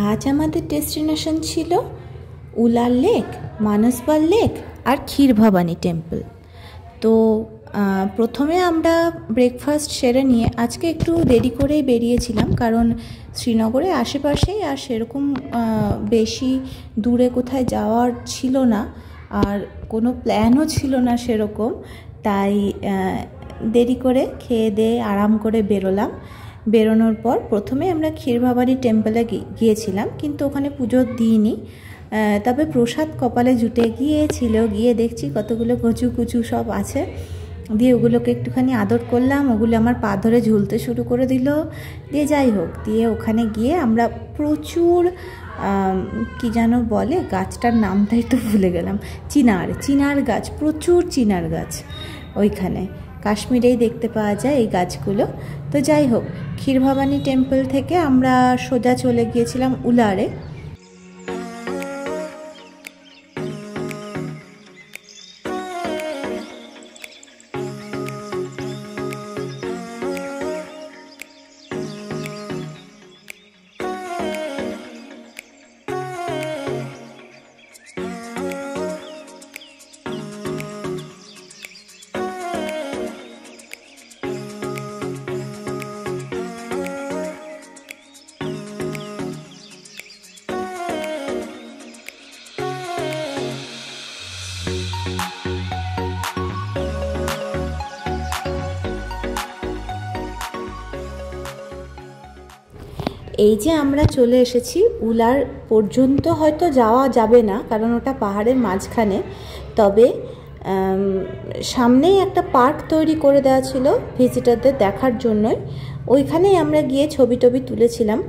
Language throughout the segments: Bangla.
আজ আমাদের ডেস্টিনেশন ছিল উলার লেক, মানসবাল লেক আর ক্ষীর ভবানী টেম্পল। তো প্রথমে আমরা ব্রেকফাস্ট সেরে নিয়ে আজকে একটু দেরি করেই বেরিয়েছিলাম, কারণ শ্রীনগরের আশেপাশেই আর সেরকম বেশি দূরে কোথায় যাওয়ার ছিল না, আর কোনো প্ল্যানও ছিল না সেরকম। তাই দেরি করে খেয়ে দিয়ে আরাম করে বেরোলাম। বেরোনোর পর প্রথমে আমরা ক্ষীর ভবানী টেম্পলে গিয়েছিলাম, কিন্তু ওখানে পুজো দিইনি। তবে প্রসাদ কপালে জুটে গিয়েছিল। গিয়ে দেখছি কতগুলো কচু কুচু সব আছে, দিয়ে ওগুলোকে একটুখানি আদর করলাম। ওগুলো আমার পা ধরে ঝুলতে শুরু করে দিল। দিয়ে যাই হোক, দিয়ে ওখানে গিয়ে আমরা প্রচুর কি যেন বলে গাছটার নামটাই তো ভুলে গেলাম, চিনার গাছ, প্রচুর চিনার গাছ ওইখানে কাশ্মীরেই দেখতে পাওয়া যায় এই গাছগুলো। তো যাই হোক, ক্ষীর ভবানী টেম্পল থেকে আমরা সোজা চলে গিয়েছিলাম উলারে। এই যে আমরা চলে এসেছি, উলার পর্যন্ত হয়তো যাওয়া যাবে না, কারণ ওটা পাহাড়ের মাঝখানে। তবে সামনেই একটা পার্ক তৈরি করে দেওয়া ছিল ভিজিটারদের দেখার জন্যই। ওইখানেই আমরা গিয়ে ছবি টবি তুলেছিলাম।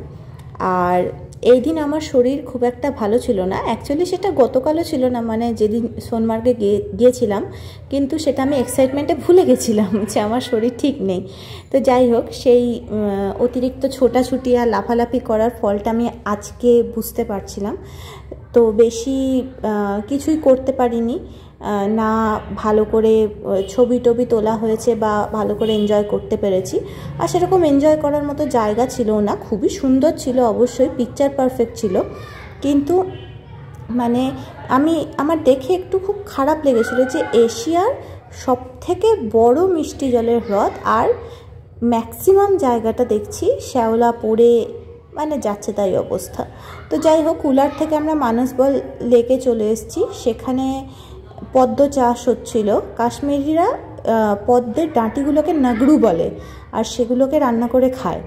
আর এই দিন আমার শরীর খুব একটা ভালো ছিল না। অ্যাকচুয়ালি সেটা গতকালও ছিল না, মানে যেদিন সোনমার্গে গিয়েছিলাম, কিন্তু সেটা আমি এক্সাইটমেন্টে ভুলে গেছিলাম যে আমার শরীর ঠিক নেই। তো যাই হোক, সেই অতিরিক্ত ছোটাছুটি আর লাফালাফি করার ফলটা আমি আজকে বুঝতে পারছিলাম। তো বেশি কিছুই করতে পারিনি, না ভালো করে ছবি টবি তোলা হয়েছে বা ভালো করে এনজয় করতে পেরেছি। আর সেরকম এনজয় করার মতো জায়গা ছিল না। খুবই সুন্দর ছিল অবশ্যই, পিকচার পারফেক্ট ছিল, কিন্তু মানে আমার দেখে একটু খুব খারাপ লেগেছিল যে এশিয়ার সবথেকে বড় মিষ্টি জলের হ্রদ, আর ম্যাক্সিমাম জায়গাটা দেখছি শ্যাওলা পড়ে মানে যাচ্ছে তাই অবস্থা। তো যাই হোক, উলার থেকে আমরা মানসবাল লেকে চলে এসেছি। সেখানে পদ্ম চাষ হচ্ছিল। কাশ্মীরিরা পদ্মের ডাঁটিগুলোকে নাগড়ু বলে, আর সেগুলোকে রান্না করে খায়।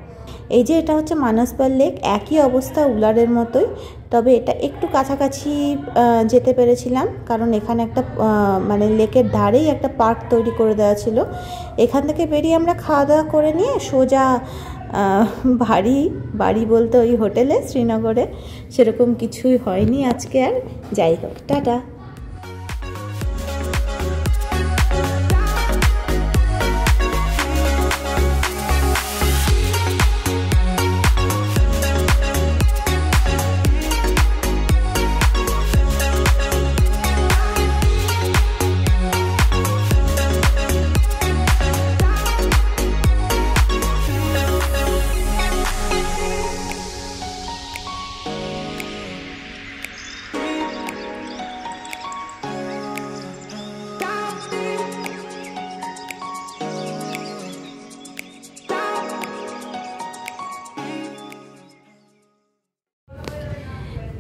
এই যে এটা হচ্ছে মানসবাল লেক, একই অবস্থা উলারের মতোই, তবে এটা একটু কাছাকাছি যেতে পেরেছিলাম, কারণ এখানে একটা মানে লেকের ধারেই একটা পার্ক তৈরি করে দেওয়া ছিল। এখান থেকে বেরিয়ে আমরা খাওয়া দাওয়া করে নিয়ে সোজা বাড়ি বলতে ওই হোটেলে, শ্রীনগরে সেরকম কিছুই হয়নি আজকে আর। যাই হোক, টাটা।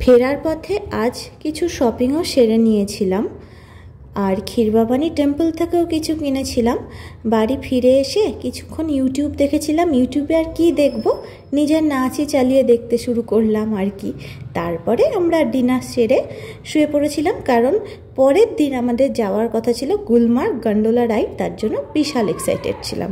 ফেরার পথে আজ কিছু শপিংও সেরে নিয়েছিলাম, আর ক্ষীর ভবানী টেম্পল থেকেও কিছু কিনেছিলাম। বাড়ি ফিরে এসে কিছুক্ষণ ইউটিউব দেখেছিলাম। ইউটিউবে আর কি দেখব, নিজের নাচই চালিয়ে দেখতে শুরু করলাম আর কি। তারপরে আমরা ডিনার সেরে শুয়ে পড়েছিলাম, কারণ পরের দিন আমাদের যাওয়ার কথা ছিল গুলমার্গ গন্ডোলা রাইড, তার জন্য বিশাল এক্সাইটেড ছিলাম।